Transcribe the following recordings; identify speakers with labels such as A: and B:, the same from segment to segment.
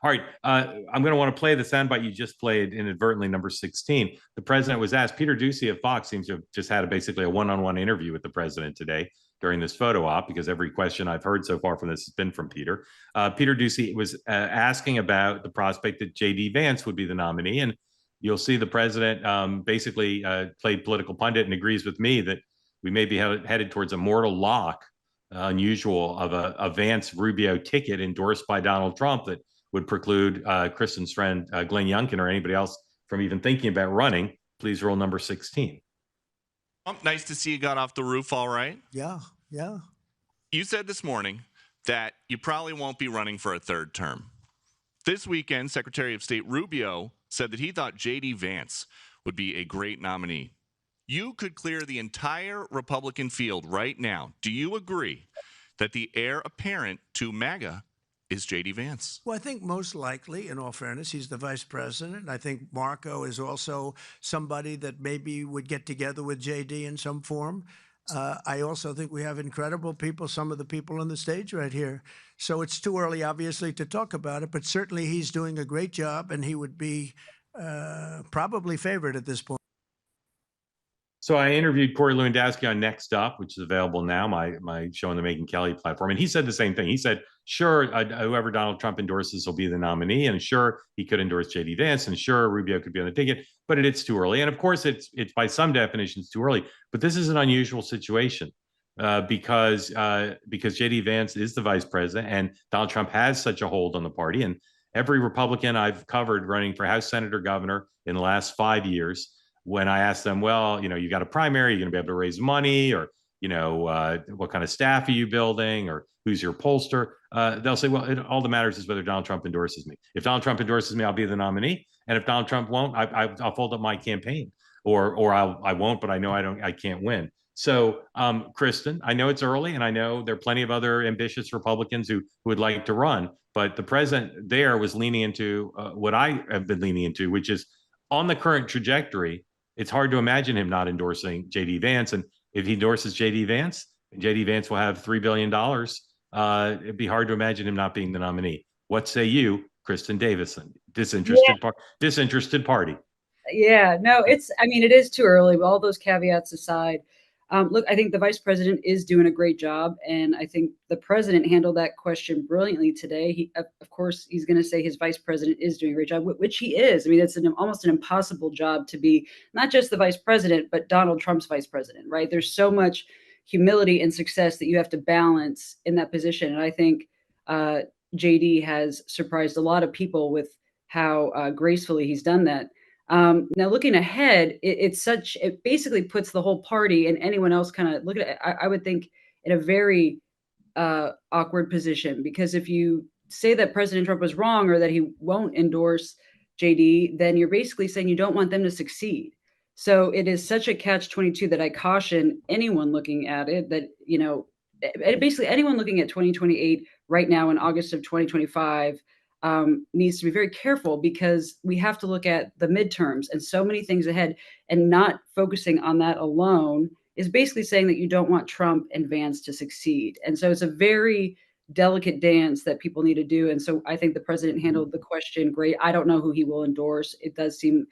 A: All right. I'm going to want to play the soundbite you just played inadvertently, number 16. The president was asked. Peter Doocy of Fox seems to have just had basically a one-on-one interview with the president today during this photo op, because every question I've heard so far from this has been from Peter. Peter Doocy was asking about the prospect that J.D. Vance would be the nominee. And you'll see the president basically played political pundit and agrees with me that we may be headed towards a mortal lock, unusual, of a Vance Rubio ticket endorsed by Donald Trump that would preclude Kristin's friend Glenn Youngkin or anybody else from even thinking about running. Please roll number 16.
B: Nice to see you got off the roof all right.
C: Yeah.
B: You said this morning that you probably won't be running for a third term. This weekend, Secretary of State Rubio said that he thought J.D. Vance would be a great nominee. You could clear the entire Republican field right now. Do you agree that the heir apparent to MAGA is J.D. Vance?
C: Well, I think most likely, in all fairness, he's the vice president. I think Marco is also somebody that maybe would get together with J.D. in some form. I also think we have incredible people, some of the people on the stage right here. So it's too early, obviously, to talk about it, but certainly he's doing a great job, and he would be probably favored at this point.
A: So I interviewed Cory Luendas on Next Up, which is available now, my show on the Megyn Kelly platform. And he said the same thing. He said, sure, whoever Donald Trump endorses will be the nominee. And sure, he could endorse J.D. Vance. And sure, Rubio could be on the ticket. But it's too early. And of course, it's by some definitions too early. But this is an unusual situation because J.D. Vance is the vice president and Donald Trump has such a hold on the party. And every Republican I've covered running for House, Senate, or governor in the last 5 years, when I ask them, well, you got a primary, you're going to be able to raise money, or, what kind of staff are you building, or who's your pollster? They'll say, well, all that matters is whether Donald Trump endorses me. If Donald Trump endorses me, I'll be the nominee. And if Donald Trump won't, I'll fold up my campaign, or I won't, but I know I can't win. So, Kristin, I know it's early, and I know there are plenty of other ambitious Republicans who would like to run, but the president there was leaning into what I have been leaning into, which is on the current trajectory. It's hard to imagine him not endorsing J.D. Vance. And if he endorses J.D. Vance will have $3 billion. It'd be hard to imagine him not being the nominee. What say you, Kristin Davison? Disinterested party.
D: Yeah, no, it is too early. With all those caveats aside, look, I think the vice president is doing a great job, and I think the president handled that question brilliantly today. He, of course, he's going to say his vice president is doing a great job, which he is. I mean, it's almost an impossible job to be not just the vice president, but Donald Trump's vice president, right? There's so much humility and success that you have to balance in that position, and I think JD has surprised a lot of people with how gracefully he's done that. Now, looking ahead, it basically puts the whole party and anyone else kind of look at it, I would think, in a very awkward position, because if you say that President Trump was wrong or that he won't endorse JD, then you're basically saying you don't want them to succeed. So it is such a catch-22 that I caution anyone looking at it that, basically anyone looking at 2028 right now in August of 2025 needs to be very careful, because we have to look at the midterms and so many things ahead, and not focusing on that alone is basically saying that you don't want Trump and Vance to succeed. And so it's a very delicate dance that people need to do. And so I think the president handled the question great. I don't know who he will endorse. It does seem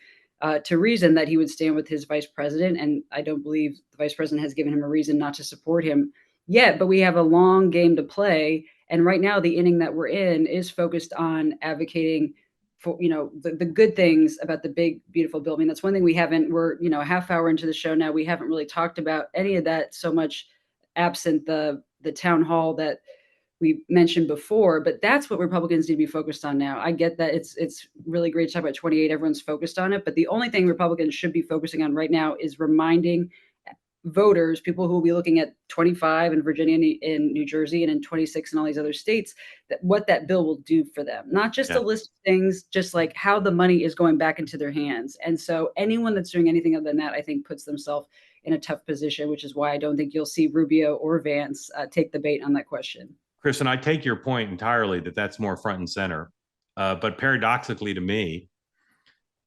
D: to reason that he would stand with his vice president. And I don't believe the vice president has given him a reason not to support him yet, but we have a long game to play. And right now, the inning that we're in is focused on advocating for, the good things about the big, beautiful bill. I mean, that's one thing we're, a half hour into the show now. We haven't really talked about any of that so much, absent the town hall that we mentioned before. But that's what Republicans need to be focused on now. I get that it's really great to talk about 28. Everyone's focused on it. But the only thing Republicans should be focusing on right now is reminding voters, people who will be looking at 25 in Virginia, in New Jersey, and in 26 in all these other states, that what that bill will do for them, not just a list of things, just like how the money is going back into their hands. And so anyone that's doing anything other than that, I think, puts themselves in a tough position, which is why I don't think you'll see Rubio or Vance take the bait on that question.
A: Kristin, I take your point entirely that that's more front and center. But paradoxically to me,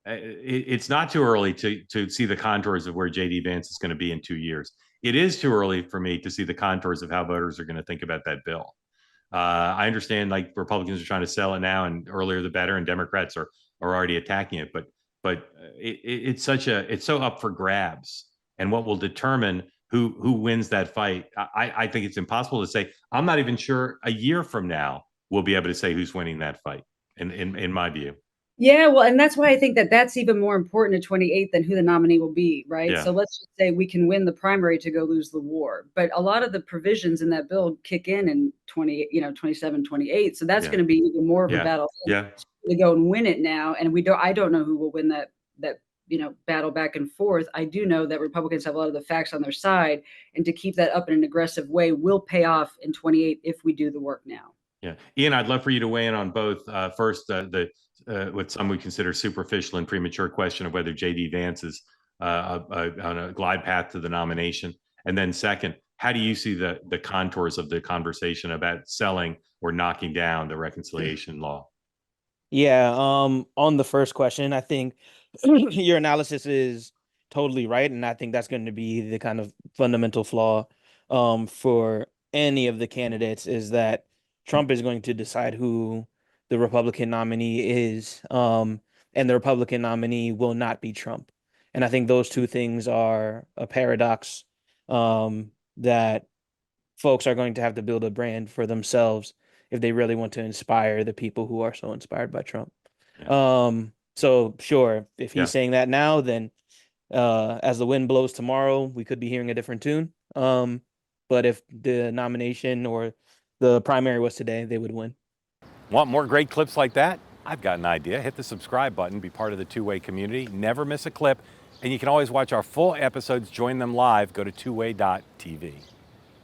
A: it's not too early to see the contours of where J.D. Vance is going to be in 2 years. It is too early for me to see the contours of how voters are going to think about that bill. I understand like Republicans are trying to sell it now, and earlier the better, and Democrats are already attacking it. But it's so up for grabs, and what will determine who wins that fight. I think it's impossible to say. I'm not even sure a year from now we'll be able to say who's winning that fight. In my view.
D: Yeah, well, and that's why I think that that's even more important at 28 than who the nominee will be, right?
A: Yeah.
D: So let's just say we can win the primary to go lose the war. But a lot of the provisions in that bill kick in 27, 28. So that's
A: Yeah.
D: going to be even more of a
A: Yeah.
D: battle
A: Yeah.
D: to go and win it now. And I don't know who will win that battle back and forth. I do know that Republicans have a lot of the facts on their side, and to keep that up in an aggressive way will pay off in 28 if we do the work now.
A: Yeah, Ian, I'd love for you to weigh in on both. First, what some would consider superficial and premature question of whether J.D. Vance is on a glide path to the nomination, and then second, how do you see the contours of the conversation about selling or knocking down the reconciliation law?
E: Yeah, on the first question, I think your analysis is totally right, and I think that's going to be the kind of fundamental flaw for any of the candidates, is that Trump is going to decide who the Republican nominee is, and the Republican nominee will not be Trump. And I think those two things are a paradox that folks are going to have to build a brand for themselves if they really want to inspire the people who are so inspired by Trump.
A: Yeah.
E: So sure, if he's
A: Yeah.
E: saying that now, then as the wind blows tomorrow, we could be hearing a different tune. But if the nomination or the primary was today, they would win.
F: Want more great clips like that? I've got an idea. Hit the subscribe button, be part of the Two-Way community, never miss a clip, and you can always watch our full episodes, join them live, go to twoway.tv.